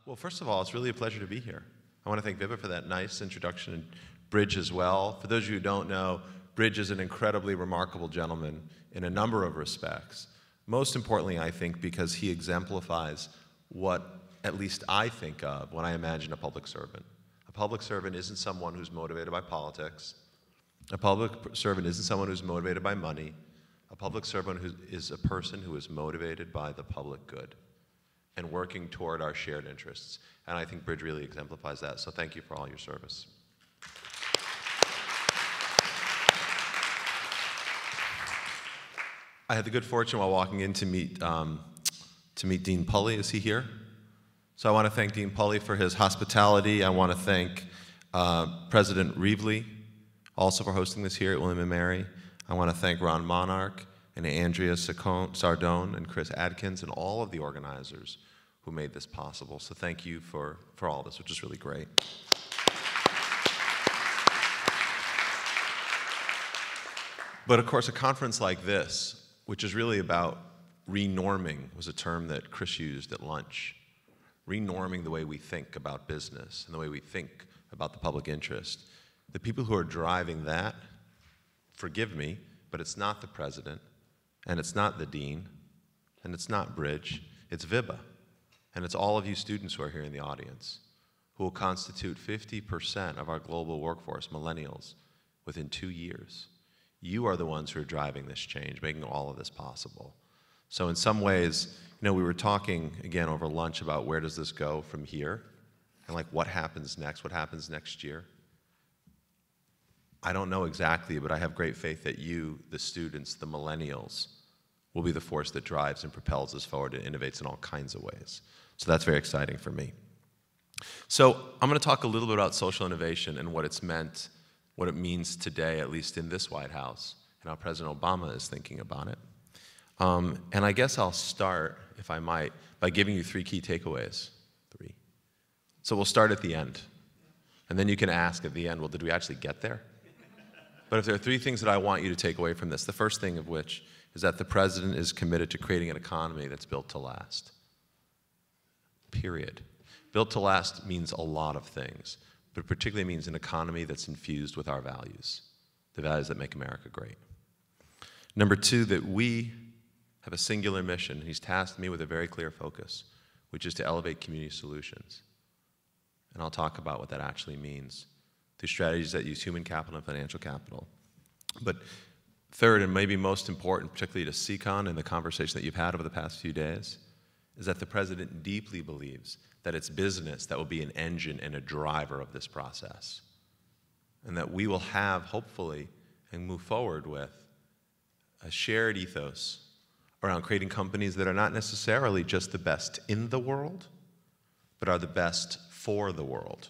Well, first of all, it's really a pleasure to be here. I want to thank Viva for that nice introduction, and Bridge as well. For those of you who don't know, Bridge is an incredibly remarkable gentleman in a number of respects. Most importantly, I think, because he exemplifies what at least I think of when I imagine a public servant. A public servant isn't someone who's motivated by politics. A public servant isn't someone who's motivated by money. A public servant is a person who is motivated by the public good and working toward our shared interests. And I think Bridge really exemplifies that, so thank you for all your service. I had the good fortune while walking in to meet Dean Pulley. Is he here? So I want to thank Dean Pulley for his hospitality. I want to thank President Reevely also for hosting this here at William & Mary. I want to thank Ron Monarch and Andrea Sardone and Chris Adkins and all of the organizers who made this possible. So thank you for all this, which is really great. But of course, a conference like this, which is really about renorming, was a term that Chris used at lunch. Renorming the way we think about business and the way we think about the public interest. The people who are driving that, forgive me, but it's not the president, and it's not the dean, and it's not Bridge, it's VIBA. And it's all of you students who are here in the audience, who will constitute 50% of our global workforce, millennials, within 2 years. You are the ones who are driving this change, making all of this possible. So in some ways, you know, we were talking, again, over lunch about where does this go from here, and like what happens next year. I don't know exactly, but I have great faith that you, the students, the millennials, will be the force that drives and propels us forward and innovates in all kinds of ways. So that's very exciting for me. So I'm going to talk a little bit about social innovation and what it's meant, what it means today, at least in this White House, and how President Obama is thinking about it. And I guess I'll start, if I might, by giving you 3 key takeaways. 3. So we'll start at the end. And then you can ask at the end, well, did we actually get there? But if there are 3 things that I want you to take away from this, the first thing of which is that the president is committed to creating an economy that's built to last. Period. Built to last means a lot of things, but it particularly means an economy that's infused with our values, the values that make America great. Number 2, that we have a singular mission. He's tasked me with a very clear focus, which is to elevate community solutions. And I'll talk about what that actually means through strategies that use human capital and financial capital. But third, and maybe most important, particularly to SEcon and the conversation that you've had over the past few days, is that the president deeply believes that it's business that will be an engine and a driver of this process. And that we will have, hopefully, and move forward with a shared ethos around creating companies that are not necessarily just the best in the world, but are the best for the world.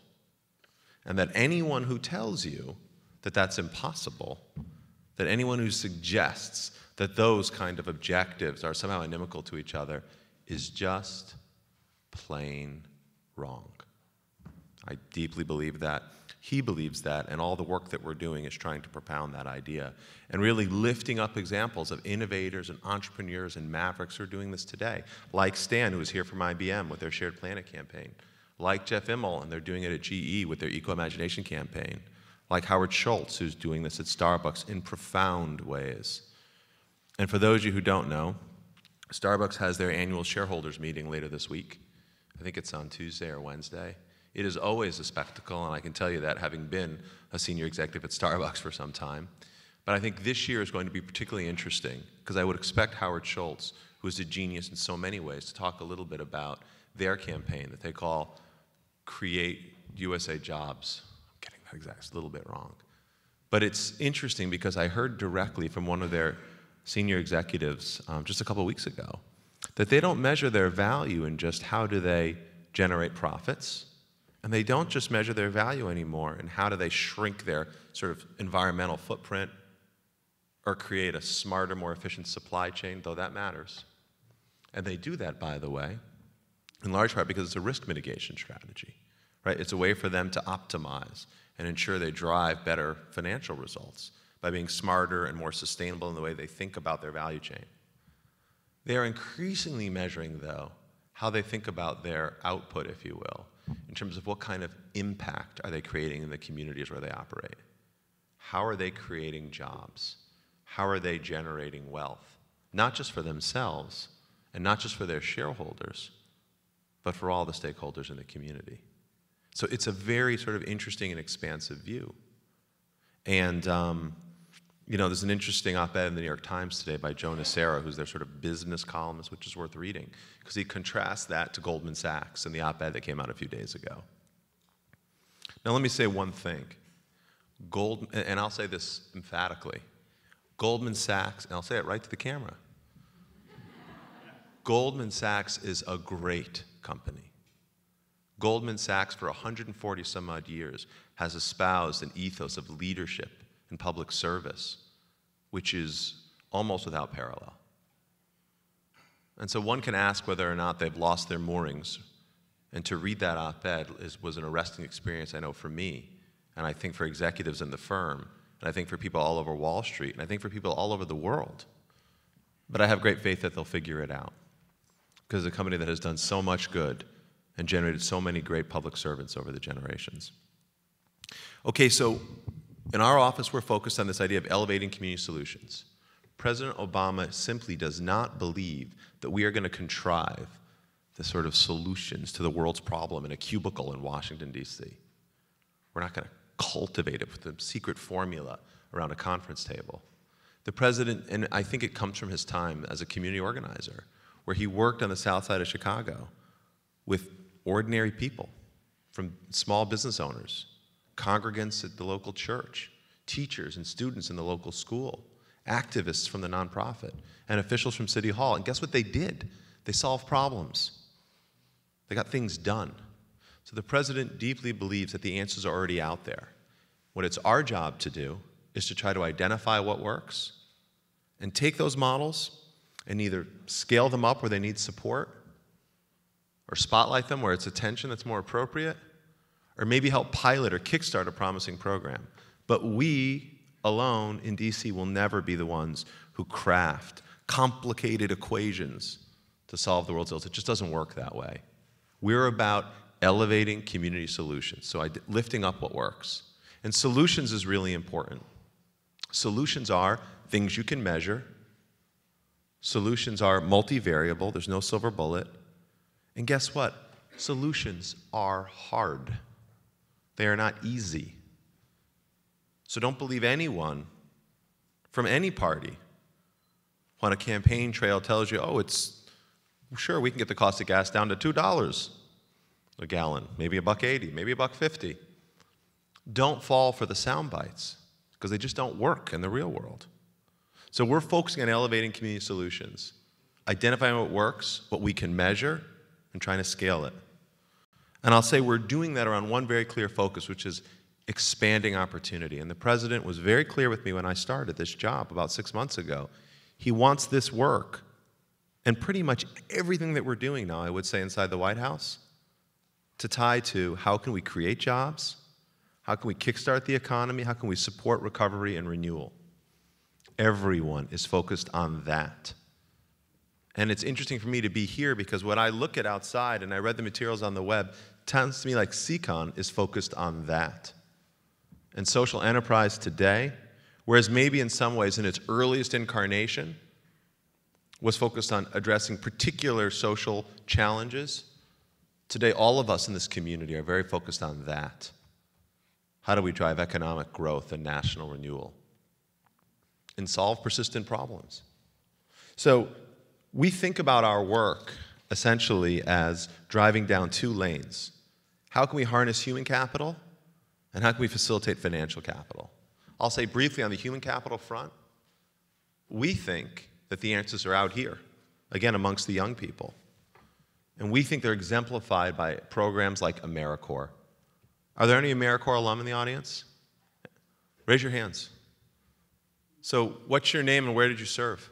And that anyone who tells you that that's impossible, that anyone who suggests that those kind of objectives are somehow inimical to each other is just plain wrong. I deeply believe that. He believes that, and all the work that we're doing is trying to propound that idea and really lifting up examples of innovators and entrepreneurs and mavericks who are doing this today, like Stan, who was here from IBM with their Shared Planet campaign, like Jeff Immel, and they're doing it at GE with their Eco-Imagination campaign, like Howard Schultz, who's doing this at Starbucks in profound ways. And for those of you who don't know, Starbucks has their annual shareholders meeting later this week. I think it's on Tuesday or Wednesday. It is always a spectacle, and I can tell you that having been a senior executive at Starbucks for some time. But I think this year is going to be particularly interesting because I would expect Howard Schultz, who is a genius in so many ways, to talk a little bit about their campaign that they call Create USA Jobs. I'm getting that exact a little bit wrong. But it's interesting because I heard directly from one of their senior executives just a couple of weeks ago that they don't measure their value in just how do they generate profits, and they don't just measure their value anymore in how do they shrink their sort of environmental footprint or create a smarter, more efficient supply chain, though that matters. And they do that, by the way, in large part because it's a risk mitigation strategy, right? It's a way for them to optimize and ensure they drive better financial results by being smarter and more sustainable in the way they think about their value chain. They are increasingly measuring, though, how they think about their output, if you will, in terms of what kind of impact are they creating in the communities where they operate. How are they creating jobs? How are they generating wealth? Not just for themselves and not just for their shareholders, but for all the stakeholders in the community. So it's a very sort of interesting and expansive view. And you know, there's an interesting op-ed in the New York Times today by Joe Nocera, who's their sort of business columnist, which is worth reading, because he contrasts that to Goldman Sachs and the op-ed that came out a few days ago. Now let me say one thing. And I'll say this emphatically. Goldman Sachs, and I'll say it right to the camera, Goldman Sachs is a great company. Goldman Sachs, for 140 some odd years, has espoused an ethos of leadership and public service, which is almost without parallel. And so one can ask whether or not they've lost their moorings. And to read that op-ed was an arresting experience, I know, for me, and I think for executives in the firm, and I think for people all over Wall Street, and I think for people all over the world. But I have great faith that they'll figure it out, because it's a company that has done so much good and generated so many great public servants over the generations. Okay, so in our office, we're focused on this idea of elevating community solutions. President Obama simply does not believe that we are going to contrive the sort of solutions to the world's problem in a cubicle in Washington, D.C. We're not going to cultivate it with a secret formula around a conference table. The president, and I think it comes from his time as a community organizer, where he worked on the south side of Chicago with ordinary people, from small business owners, congregants at the local church, teachers and students in the local school, activists from the nonprofit, and officials from City Hall. And guess what they did? They solved problems. They got things done. So the president deeply believes that the answers are already out there. What it's our job to do is to try to identify what works and take those models and either scale them up where they need support or spotlight them where it's attention that's more appropriate, or maybe help pilot or kickstart a promising program. But we alone in DC will never be the ones who craft complicated equations to solve the world's ills. It just doesn't work that way. We're about elevating community solutions, so lifting up what works. And solutions is really important. Solutions are things you can measure. Solutions are multivariable. There's no silver bullet. And guess what? Solutions are hard. They are not easy. So don't believe anyone from any party on a campaign trail tells you, oh, sure, we can get the cost of gas down to $2 a gallon, maybe $1.80, maybe $1.50. Don't fall for the sound bites, because they just don't work in the real world. So we're focusing on elevating community solutions, identifying what works, what we can measure, and trying to scale it. And I'll say we're doing that around one very clear focus, which is expanding opportunity. And the president was very clear with me when I started this job about 6 months ago. He wants this work, and pretty much everything that we're doing now, I would say, inside the White House, to tie to how can we create jobs, how can we kickstart the economy, how can we support recovery and renewal. Everyone is focused on that. And it's interesting for me to be here because when I look at outside and I read the materials on the web, it sounds to me like SEcon is focused on that. And social enterprise today, whereas maybe in some ways in its earliest incarnation was focused on addressing particular social challenges, today all of us in this community are very focused on that. How do we drive economic growth and national renewal and solve persistent problems? So we think about our work essentially as driving down two lanes. How can we harness human capital, and how can we facilitate financial capital? I'll say briefly on the human capital front, we think that the answers are out here, again, amongst the young people. And we think they're exemplified by programs like AmeriCorps. Are there any AmeriCorps alum in the audience? Raise your hands. So what's your name and where did you serve?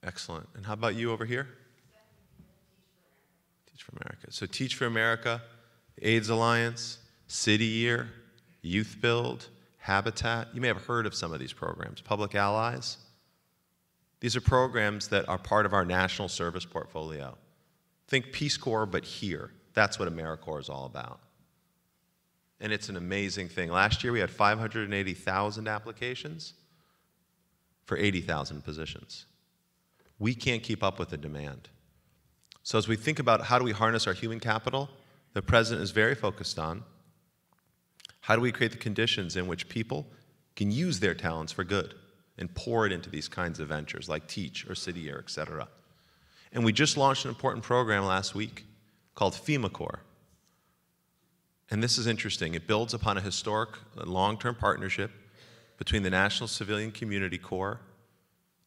Excellent. And how about you over here? Teach for America. So Teach for America, AIDS Alliance, City Year, Youth Build, Habitat. You may have heard of some of these programs. Public Allies. These are programs that are part of our national service portfolio. Think Peace Corps, but here. That's what AmeriCorps is all about. And it's an amazing thing. Last year we had 580,000 applications for 80,000 positions. We can't keep up with the demand. So as we think about how do we harness our human capital, the President is very focused on how do we create the conditions in which people can use their talents for good and pour it into these kinds of ventures like Teach or City Year, et cetera. And we just launched an important program last week called FEMACorps. And this is interesting. It builds upon a historic long-term partnership between the National Civilian Community Corps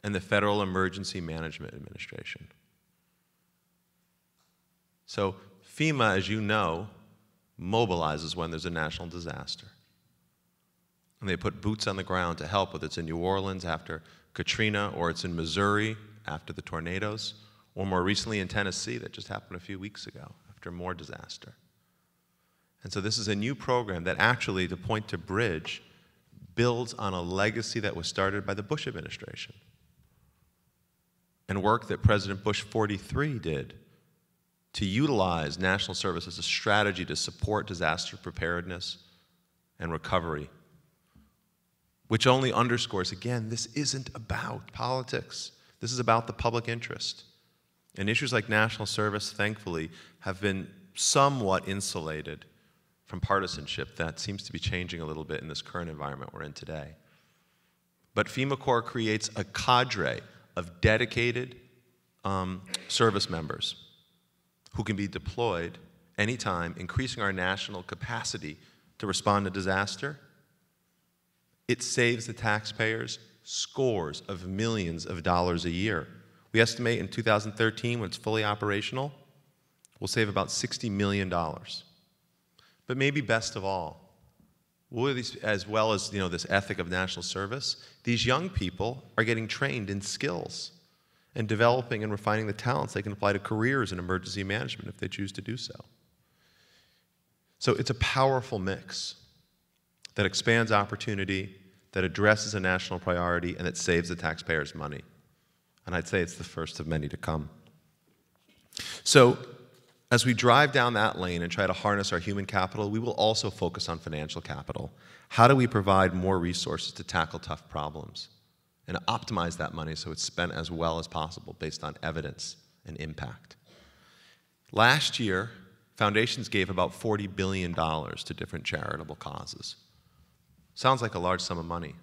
and the Federal Emergency Management Administration. So FEMA, as you know, mobilizes when there's a national disaster. And they put boots on the ground to help, whether it's in New Orleans after Katrina, or it's in Missouri after the tornadoes, or more recently in Tennessee that just happened a few weeks ago after more disaster. And so this is a new program that actually, to point to Bridge, builds on a legacy that was started by the Bush administration and work that President Bush 43 did to utilize national service as a strategy to support disaster preparedness and recovery, which only underscores, again, this isn't about politics. This is about the public interest. And issues like national service, thankfully, have been somewhat insulated from partisanship. That seems to be changing a little bit in this current environment we're in today. But FEMACorps creates a cadre of dedicated service members who can be deployed anytime, increasing our national capacity to respond to disaster. It saves the taxpayers scores of millions of dollars a year. We estimate in 2013, when it's fully operational, we'll save about $60 million. But maybe best of all, as well as this ethic of national service, these young people are getting trained in skills and developing and refining the talents they can apply to careers in emergency management if they choose to do so. So it's a powerful mix that expands opportunity, that addresses a national priority, and that saves the taxpayers money. And I'd say it's the first of many to come. So as we drive down that lane and try to harness our human capital, we will also focus on financial capital. How do we provide more resources to tackle tough problems and optimize that money so it's spent as well as possible based on evidence and impact? Last year, foundations gave about $40 billion to different charitable causes. Sounds like a large sum of money,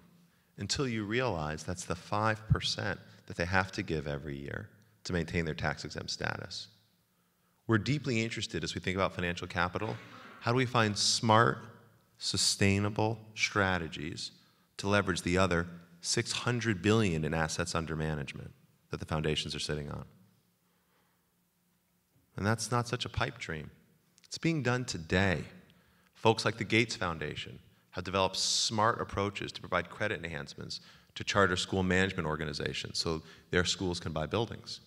until you realize that's the 5% that they have to give every year to maintain their tax-exempt status. We're deeply interested, as we think about financial capital, how do we find smart, sustainable strategies to leverage the other $600 billion in assets under management that the foundations are sitting on? And that's not such a pipe dream. It's being done today. Folks like the Gates Foundation have developed smart approaches to provide credit enhancements to charter school management organizations so their schools can buy buildings.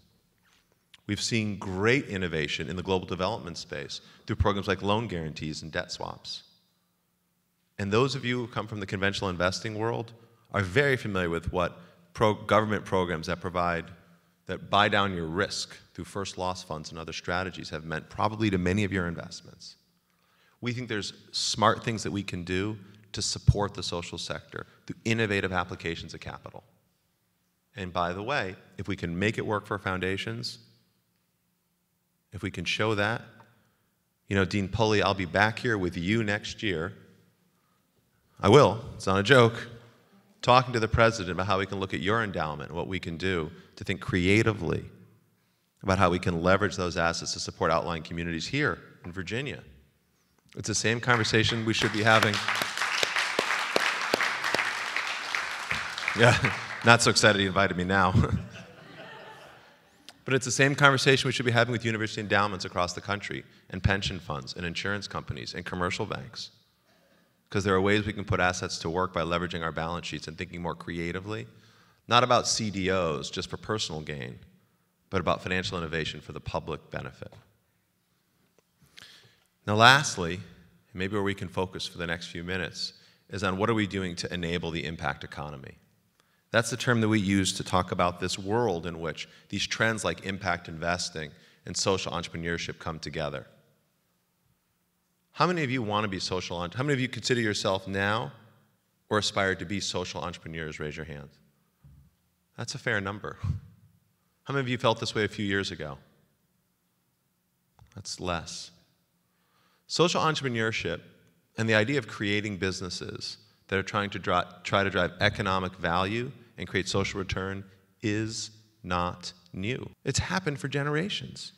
We've seen great innovation in the global development space through programs like loan guarantees and debt swaps. And those of you who come from the conventional investing world are very familiar with what government programs that buy down your risk through first loss funds and other strategies have meant probably to many of your investments. We think there's smart things that we can do to support the social sector through innovative applications of capital. And by the way, if we can make it work for foundations, if we can show that, Dean Pulley, I'll be back here with you next year. I will, it's not a joke, talking to the president about how we can look at your endowment and what we can do to think creatively about how we can leverage those assets to support outlying communities here in Virginia. It's the same conversation we should be having. Yeah, not so excited he invited me now. But it's the same conversation we should be having with university endowments across the country, and pension funds, and insurance companies, and commercial banks. Because there are ways we can put assets to work by leveraging our balance sheets and thinking more creatively, not about CDOs just for personal gain, but about financial innovation for the public benefit. Now lastly, maybe where we can focus for the next few minutes, is on what are we doing to enable the impact economy. That's the term that we use to talk about this world in which these trends like impact investing and social entrepreneurship come together. How many of you want to be how many of you consider yourself now or aspire to be social entrepreneurs? Raise your hand. That's a fair number. How many of you felt this way a few years ago? That's less. Social entrepreneurship and the idea of creating businesses that are trying to try to drive economic value and create social return is not new. It's happened for generations.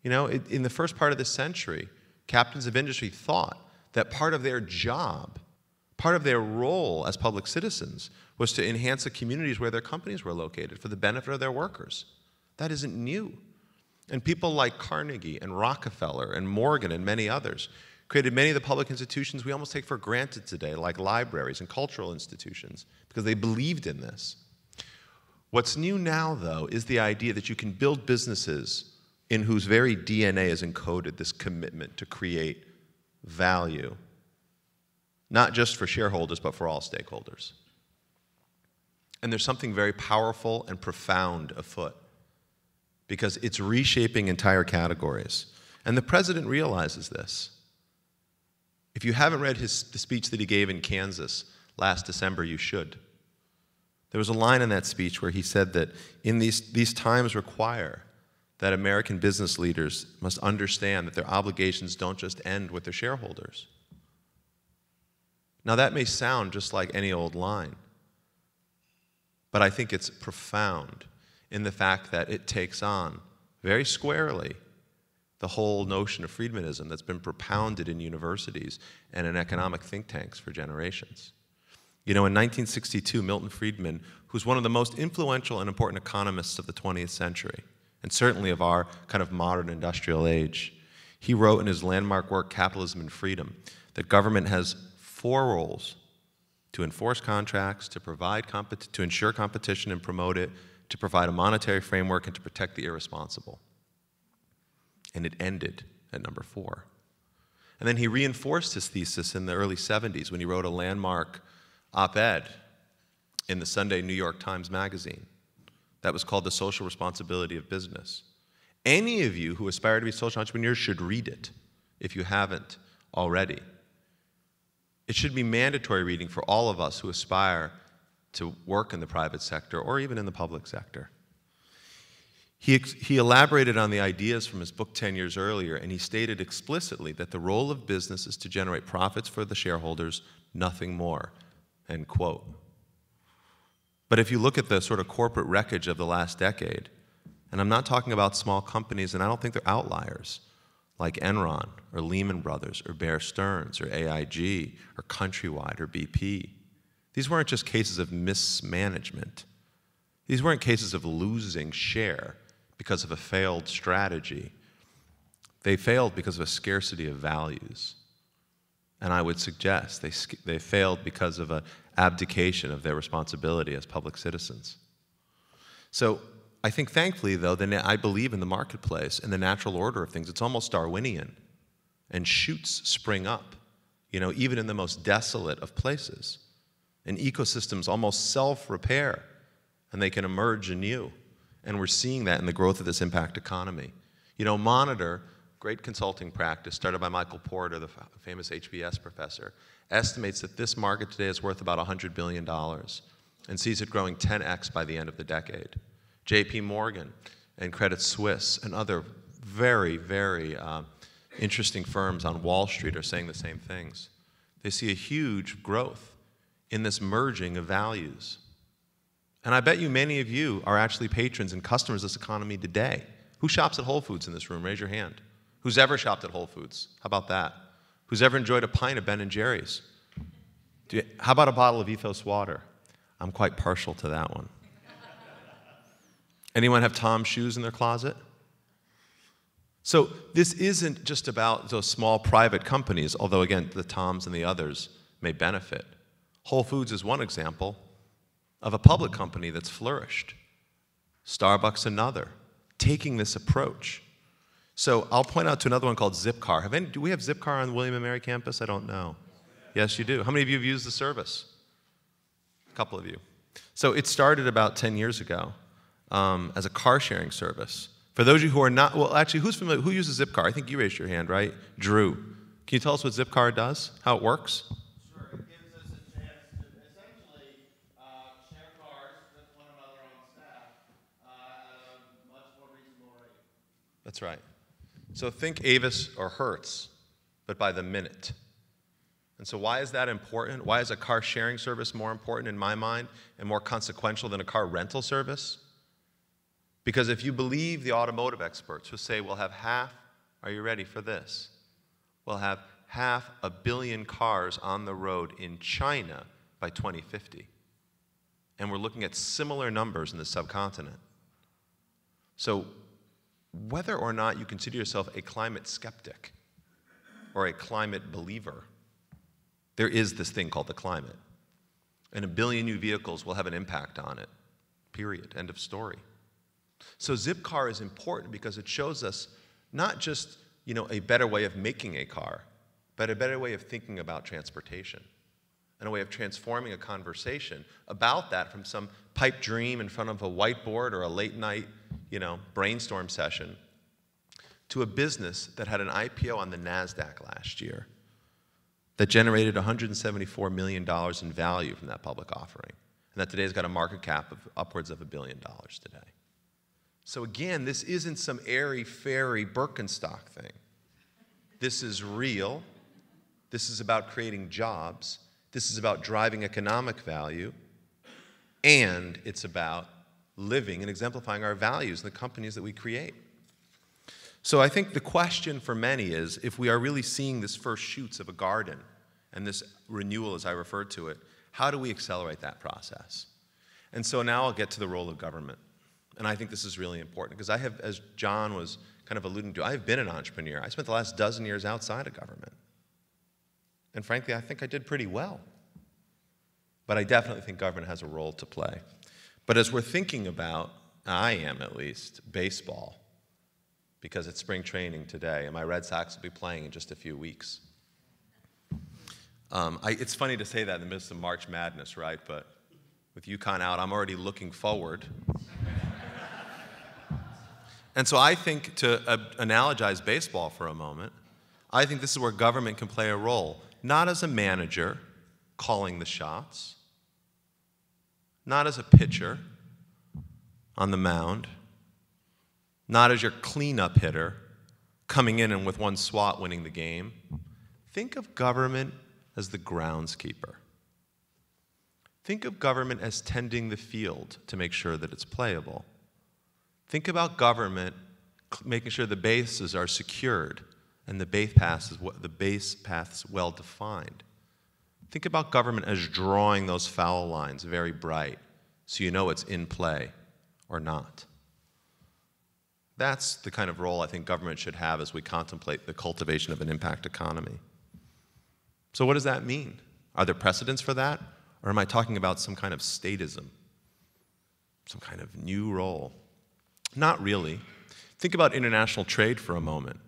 You know, in the first part of this century, captains of industry thought that part of their job, part of their role as public citizens, was to enhance the communities where their companies were located for the benefit of their workers. That isn't new. And people like Carnegie and Rockefeller and Morgan and many others created many of the public institutions we almost take for granted today, like libraries and cultural institutions, because they believed in this. What's new now, though, is the idea that you can build businesses in whose very DNA is encoded this commitment to create value, not just for shareholders, but for all stakeholders. And there's something very powerful and profound afoot, because it's reshaping entire categories. And the president realizes this. If you haven't read the speech that he gave in Kansas last December, you should. There was a line in that speech where he said that in these times require that American business leaders must understand that their obligations don't just end with their shareholders. Now that may sound just like any old line, but I think it's profound in the fact that it takes on very squarely the whole notion of Friedmanism that's been propounded in universities and in economic think tanks for generations. You know, in 1962, Milton Friedman, who's one of the most influential and important economists of the 20th century, and certainly of our kind of modern industrial age, he wrote in his landmark work, Capitalism and Freedom, that government has 4 roles: to enforce contracts, to ensure competition and promote it, to provide a monetary framework, and to protect the irresponsible. And it ended at number 4. And then he reinforced his thesis in the early 70s when he wrote a landmark op-ed in the Sunday New York Times Magazine that was called The Social Responsibility of Business. Any of you who aspire to be social entrepreneurs should read it if you haven't already. It should be mandatory reading for all of us who aspire to work in the private sector or even in the public sector. He elaborated on the ideas from his book 10 years earlier, and he stated explicitly that the role of business is to generate profits for the shareholders, nothing more, end quote. But if you look at the sort of corporate wreckage of the last decade, and I'm not talking about small companies, and I don't think they're outliers, like Enron or Lehman Brothers or Bear Stearns or AIG or Countrywide or BP. These weren't just cases of mismanagement. These weren't cases of losing share because of a failed strategy. They failed because of a scarcity of values. And I would suggest they failed because of an abdication of their responsibility as public citizens. So I think, thankfully, though, I believe in the marketplace and the natural order of things. It's almost Darwinian. And shoots spring up, you know, even in the most desolate of places. And ecosystems almost self-repair, and they can emerge anew. And we're seeing that in the growth of this impact economy. You know, Monitor, great consulting practice started by Michael Porter, the famous HBS professor, estimates that this market today is worth about $100 billion and sees it growing 10x by the end of the decade. JP Morgan and Credit Suisse and other very, very interesting firms on Wall Street are saying the same things. They see a huge growth in this merging of values. And I bet you many of you are actually patrons and customers of this economy today. Who shops at Whole Foods in this room? Raise your hand. Who's ever shopped at Whole Foods? How about that? Who's ever enjoyed a pint of Ben & Jerry's? How about a bottle of Ethos water? I'm quite partial to that one. Anyone have Tom's shoes in their closet? So this isn't just about those small private companies, although again, the Toms and the others may benefit. Whole Foods is one example of a public company that's flourished. Starbucks another, taking this approach. So I'll point out to another one called Zipcar. Do we have Zipcar on the William & Mary campus? I don't know. Yes, you do. How many of you have used the service? A couple of you. So it started about 10 years ago as a car sharing service. For those of you who are not, well, actually, who's familiar? Who uses Zipcar? I think you raised your hand, right? Drew. Can you tell us what Zipcar does, how it works? Sure. It gives us a chance to essentially share cars with one another on staff at a much more reasonable rate. That's right. So think Avis or Hertz, but by the minute. And so why is that important? Why is a car sharing service more important in my mind and more consequential than a car rental service? Because if you believe the automotive experts who say we'll have half, are you ready for this? We'll have 500 million cars on the road in China by 2050. And we're looking at similar numbers in the subcontinent. So whether or not you consider yourself a climate skeptic or a climate believer, there is this thing called the climate. And 1 billion new vehicles will have an impact on it, period, end of story. So Zipcar is important because it shows us not just a better way of making a car, but a better way of thinking about transportation and a way of transforming a conversation about that from some pipe dream in front of a whiteboard or a late night brainstorm session to a business that had an IPO on the NASDAQ last year that generated $174 million in value from that public offering, and that today has got a market cap of upwards of $1 billion today. So again, this isn't some airy-fairy Birkenstock thing. This is real. This is about creating jobs. This is about driving economic value. And it's about living and exemplifying our values in the companies that we create. So I think the question for many is, if we are really seeing this first shoots of a garden and this renewal, as I referred to it, how do we accelerate that process? And so now I'll get to the role of government. And I think this is really important because I have, as John was kind of alluding to, I have been an entrepreneur. I spent the last dozen years outside of government. And frankly, I think I did pretty well. But I definitely think government has a role to play. But as we're thinking about, I am at least, baseball, because it's spring training today, and my Red Sox will be playing in just a few weeks. It's funny to say that in the midst of March Madness, right? But with UConn out, I'm already looking forward. And so I think, to analogize baseball for a moment, I think this is where government can play a role, not as a manager calling the shots, not as a pitcher on the mound, not as your cleanup hitter coming in and with one swat winning the game. Think of government as the groundskeeper. Think of government as tending the field to make sure that it's playable. Think about government making sure the bases are secured and the base paths well defined. Think about government as drawing those foul lines very bright so you know it's in play or not. That's the kind of role I think government should have as we contemplate the cultivation of an impact economy. So what does that mean? Are there precedents for that? Or am I talking about some kind of statism? Some kind of new role? Not really. Think about international trade for a moment.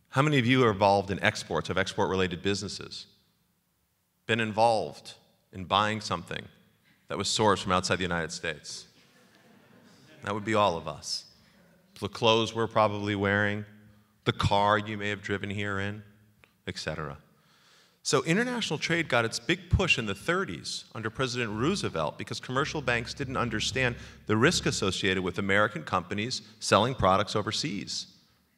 How many of you are involved in exports, have export-related businesses? Been involved in buying something that was sourced from outside the United States? That would be all of us. The clothes we're probably wearing, the car you may have driven here in, etc. So international trade got its big push in the 30s under President Roosevelt because commercial banks didn't understand the risk associated with American companies selling products overseas.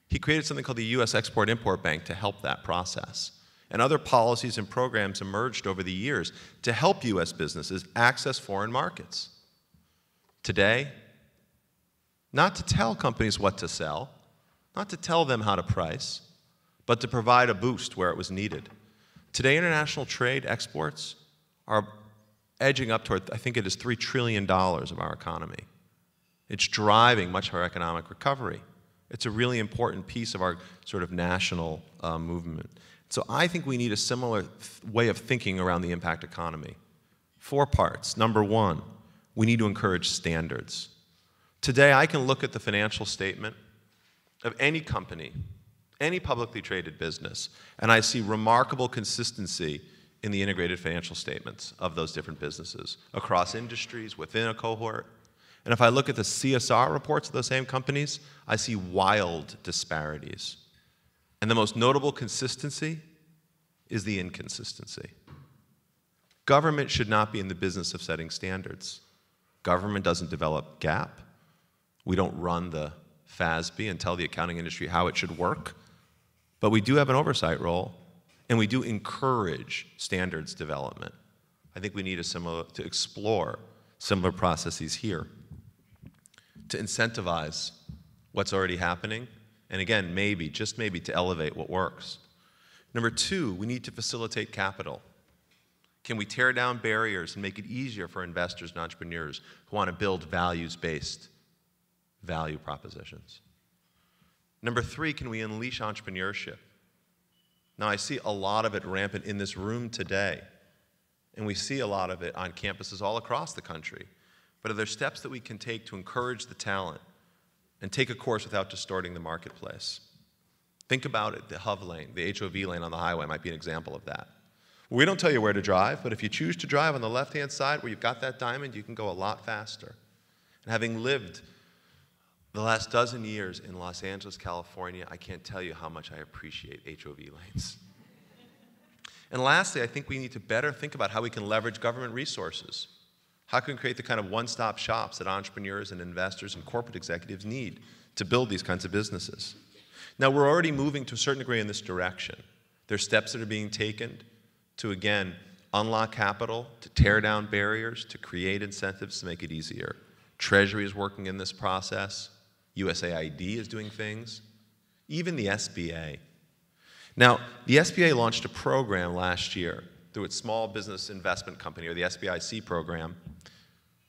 He created something called the U.S. Export-Import Bank to help that process. And other policies and programs emerged over the years to help U.S. businesses access foreign markets. Today, not to tell companies what to sell, not to tell them how to price, but to provide a boost where it was needed. Today, international trade exports are edging up toward, I think it is $3 trillion of our economy. It's driving much of our economic recovery. It's a really important piece of our sort of national movement. So I think we need a similar way of thinking around the impact economy. 4 parts. Number 1, we need to encourage standards. Today, I can look at the financial statement of any company, any publicly traded business, and I see remarkable consistency in the integrated financial statements of those different businesses across industries, within a cohort. And if I look at the CSR reports of those same companies, I see wild disparities. And the most notable consistency is the inconsistency. Government should not be in the business of setting standards. Government doesn't develop GAAP. We don't run the FASB and tell the accounting industry how it should work. But we do have an oversight role, and we do encourage standards development. I think we need to explore similar processes here to incentivize what's already happening, and again, maybe, just maybe, to elevate what works. Number two, we need to facilitate capital. Can we tear down barriers and make it easier for investors and entrepreneurs who want to build values-based value propositions? Number three, can we unleash entrepreneurship? Now, I see a lot of it rampant in this room today, and we see a lot of it on campuses all across the country. But are there steps that we can take to encourage the talent and take a course without distorting the marketplace? Think about it, the HOV lane, the HOV lane on the highway might be an example of that. We don't tell you where to drive, but if you choose to drive on the left-hand side where you've got that diamond, you can go a lot faster. And having lived the last dozen years in Los Angeles, California, I can't tell you how much I appreciate HOV lanes. And lastly, I think we need to better think about how we can leverage government resources. How can we create the kind of one-stop shops that entrepreneurs and investors and corporate executives need to build these kinds of businesses? Now, we're already moving to a certain degree in this direction. There are steps that are being taken to, again, unlock capital, to tear down barriers, to create incentives to make it easier. Treasury is working in this process. USAID is doing things. Even the SBA. Now, the SBA launched a program last year through its Small Business Investment Company, or the SBIC program,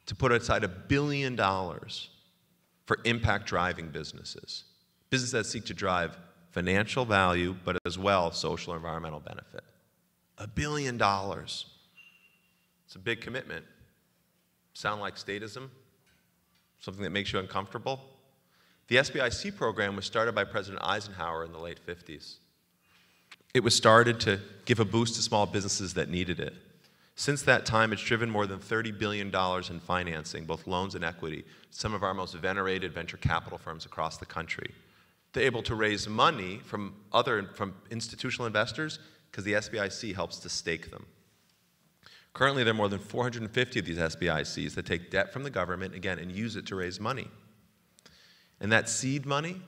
to put aside $1 billion for impact-driving businesses. Businesses that seek to drive financial value, but as well social and environmental benefit. $1 billion. It's a big commitment. Sound like statism? Something that makes you uncomfortable? The SBIC program was started by President Eisenhower in the late 50s. It was started to give a boost to small businesses that needed it. Since that time, it's driven more than $30 billion in financing, both loans and equity, some of our most venerated venture capital firms across the country. They're able to raise money from institutional investors because the SBIC helps to stake them. Currently, there are more than 450 of these SBICs that take debt from the government, again, and use it to raise money. And that seed money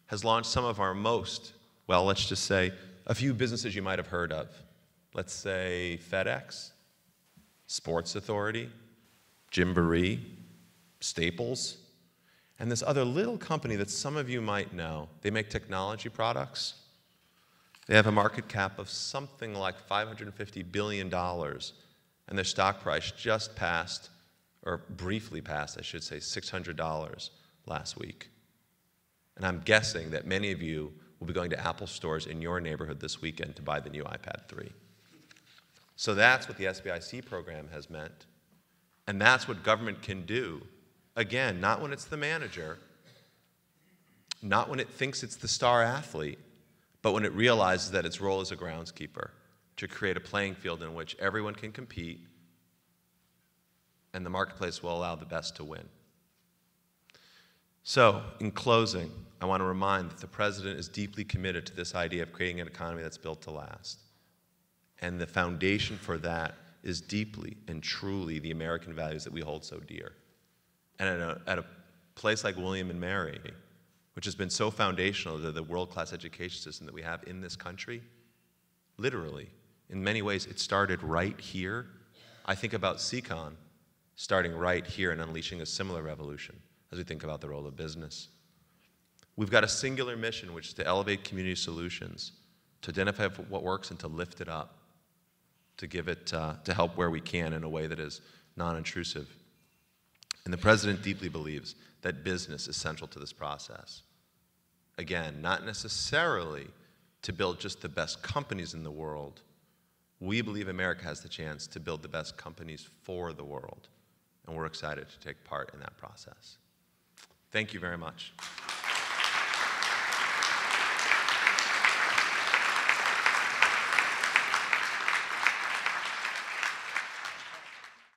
has launched some of our most, well, let's just say, a few businesses you might have heard of. Let's say FedEx, Sports Authority, Gymboree, Staples, and this other little company that some of you might know. They make technology products. They have a market cap of something like $550 billion, and their stock price just passed, or briefly passed, I should say, $600 last week. And I'm guessing that many of you will be going to Apple stores in your neighborhood this weekend to buy the new iPad 3. So that's what the SBIC program has meant. And that's what government can do. Again, not when it's the manager, not when it thinks it's the star athlete, but when it realizes that its role as a groundskeeper to create a playing field in which everyone can compete and the marketplace will allow the best to win. So, in closing, I want to remind that the President is deeply committed to this idea of creating an economy that's built to last. And the foundation for that is deeply and truly the American values that we hold so dear. And at a place like William and Mary, which has been so foundational to the world-class education system that we have in this country, literally, in many ways, it started right here. I think about SEcon starting right here and unleashing a similar revolution as we think about the role of business. We've got a singular mission, which is to elevate community solutions, to identify what works and to lift it up, to give it, to help where we can in a way that is non-intrusive. And the President deeply believes that business is central to this process. Again, not necessarily to build just the best companies in the world. We believe America has the chance to build the best companies for the world, and we're excited to take part in that process. Thank you very much.